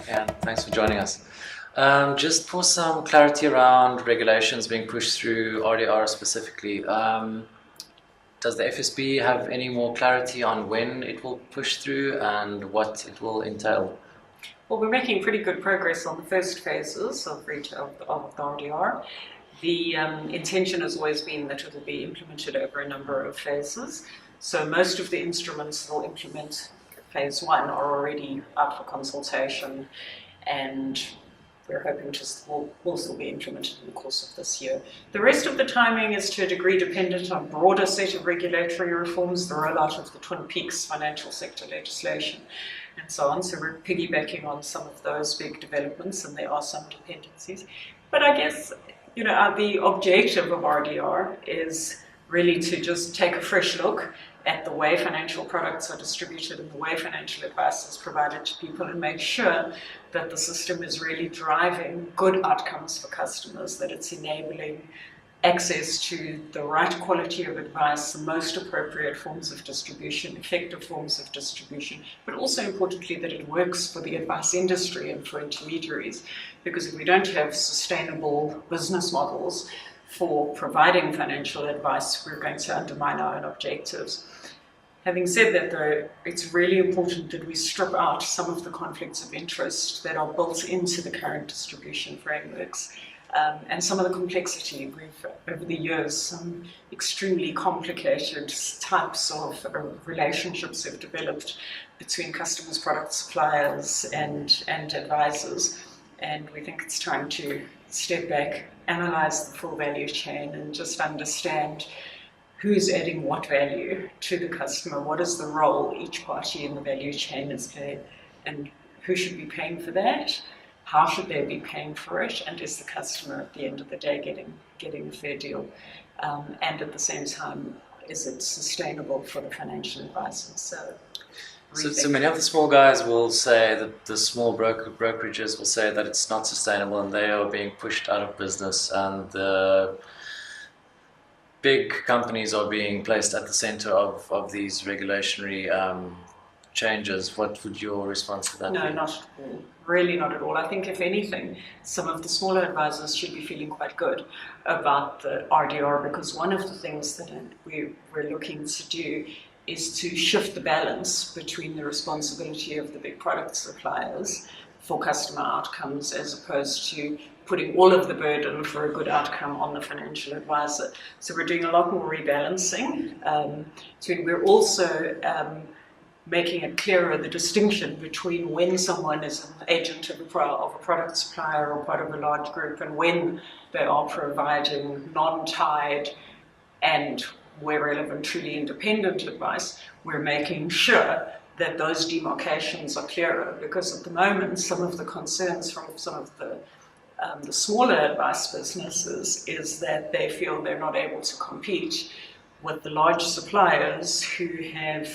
And thanks for joining us. Just for some clarity around regulations being pushed through RDR specifically, does the FSB have any more clarity on when it will push through and what it will entail? Well, we're making pretty good progress on the first phases of retail of the RDR. The intention has always been that it will be implemented over a number of phases. So most of the instruments that will implement phase one are already up for consultation, and we're hoping will still be implemented in the course of this year. The rest of the timing is to a degree dependent on a broader set of regulatory reforms, the rollout of the Twin Peaks financial sector legislation, and so on. So we're piggybacking on some of those big developments, and there are some dependencies. But I guess, you know, the objective of RDR is really to just take a fresh look at the way financial products are distributed and the way financial advice is provided to people, and make sure that the system is really driving good outcomes for customers, that it's enabling access to the right quality of advice, the most appropriate forms of distribution, effective forms of distribution, but also importantly that it works for the advice industry and for intermediaries. Because if we don't have sustainable business models for providing financial advice, we're going to undermine our own objectives. Having said that, though, it's really important that we strip out some of the conflicts of interest that are built into the current distribution frameworks, and some of the complexity. We've, over the years, some extremely complicated types of relationships have developed between customers, product suppliers, and advisors. And we think it's time to step back, analyze the full value chain, and just understand who's adding what value to the customer, what is the role each party in the value chain is playing, and who should be paying for that, how should they be paying for it, and is the customer at the end of the day getting a fair deal, and at the same time, is it sustainable for the financial advisors? So many of the small guys will say that the small brokerages will say that it's not sustainable and they are being pushed out of business, and the big companies are being placed at the center of these regulatory changes. What would your response to that be? No, not at all. Really not at all. I think if anything, some of the smaller advisors should be feeling quite good about the RDR, because one of the things that we're looking to do is to shift the balance between the responsibility of the big product suppliers for customer outcomes as opposed to putting all of the burden for a good outcome on the financial advisor. So we're doing a lot more rebalancing. We're also making it clearer the distinction between when someone is an agent of a product supplier or part of a large group, and when they are providing non-tied and, where relevant, truly independent advice. We're making sure that those demarcations are clearer, because at the moment some of the concerns from some of the smaller advice businesses is that they feel they're not able to compete with the large suppliers who have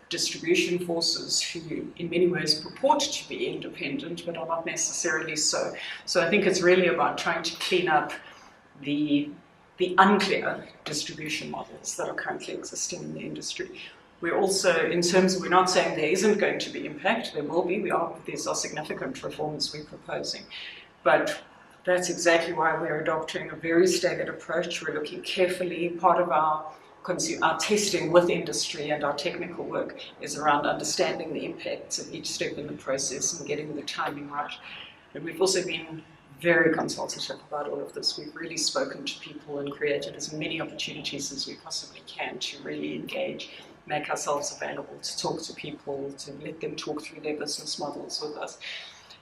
distribution forces who in many ways purport to be independent but are not necessarily so. So I think it's really about trying to clean up the unclear distribution models that are currently existing in the industry. We're also, in terms of, we're not saying there isn't going to be impact, there will be, these are significant reforms we're proposing. But that's exactly why we're adopting a very staggered approach. We're looking carefully. Part of our testing with industry and our technical work is around understanding the impacts of each step in the process and getting the timing right. And we've also been very consultative about all of this. We've really spoken to people and created as many opportunities as we possibly can to really engage, make ourselves available to talk to people, to let them talk through their business models with us.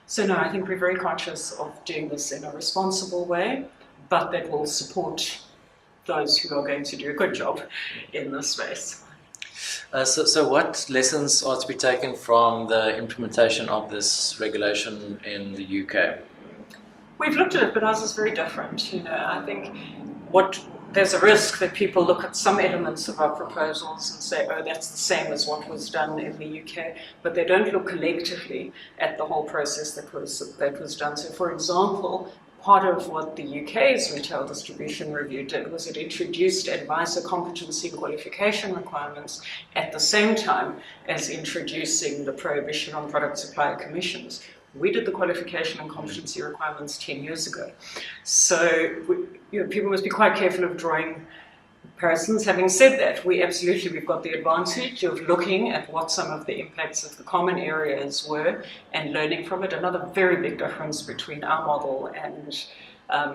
So no, I think we're very conscious of doing this in a responsible way, but that will support those who are going to do a good job in this space. So what lessons are to be taken from the implementation of this regulation in the UK? We've looked at it, but ours is very different. You know, I think there's a risk that people look at some elements of our proposals and say, oh, that's the same as what was done in the UK, but they don't look collectively at the whole process that was done. So, for example, part of what the UK's retail distribution review did was it introduced advisor competency and qualification requirements at the same time as introducing the prohibition on product supplier commissions, We did the qualification and competency requirements 10 years ago. So people must be quite careful of drawing comparisons. Having said that, we've got the advantage of looking at what some of the impacts of the common areas were and learning from it. Another very big difference between our model and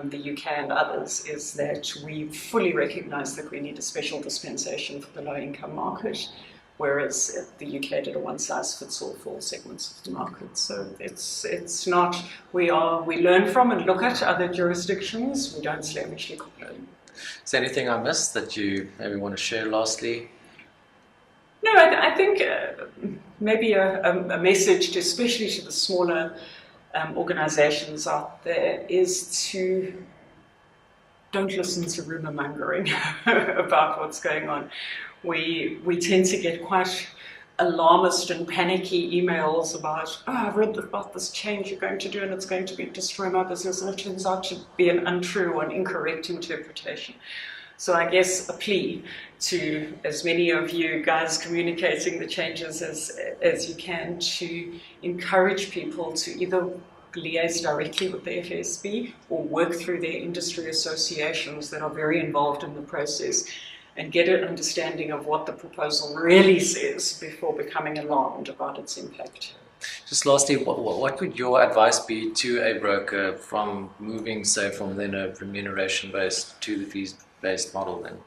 the UK and others is that we fully recognise that we need a special dispensation for the low-income market, whereas the UK did a one-size-fits-all for all segments of the market. So it's not, we learn from and look at other jurisdictions, we don't slavishly copy them. Is there anything I missed that you maybe want to share lastly? No, I think maybe a message, especially to the smaller organisations out there, is to don't listen to rumour mongering about what's going on. We tend to get quite alarmist and panicky emails about, I've read about this change you're going to do and it's going to destroy my business, and it turns out to be an untrue or an incorrect interpretation. So I guess a plea to as many of you guys communicating the changes as you can, to encourage people to either liaise directly with the FSB or work through their industry associations that are very involved in the process and get an understanding of what the proposal really says before becoming alarmed about its impact. Just lastly, what would your advice be to a broker from moving, say, from then a remuneration-based to the fees-based model then?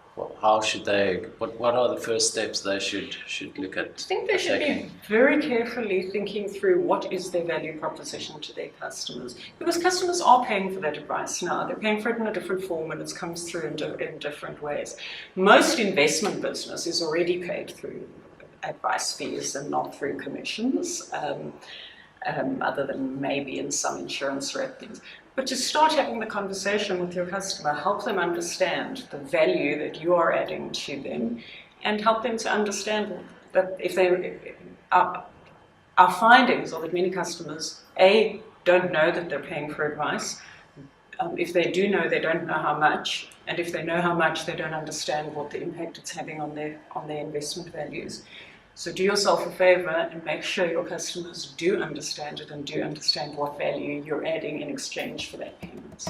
How should they, what are the first steps they should look at? I think they should be very carefully thinking through what is their value proposition to their customers. Because customers are paying for that advice now. They're paying for it in a different form and it comes through in different ways. Most investment business is already paid through advice fees and not through commissions, other than maybe in some insurance rep things. But to start having the conversation with your customer, help them understand the value that you are adding to them, and help them to understand that if our findings are that many customers, A, don't know that they're paying for advice. If they do know, they don't know how much, and if they know how much, they don't understand what the impact it's having on their investment values. So do yourself a favor and make sure your customers do understand it and do understand what value you're adding in exchange for that payment.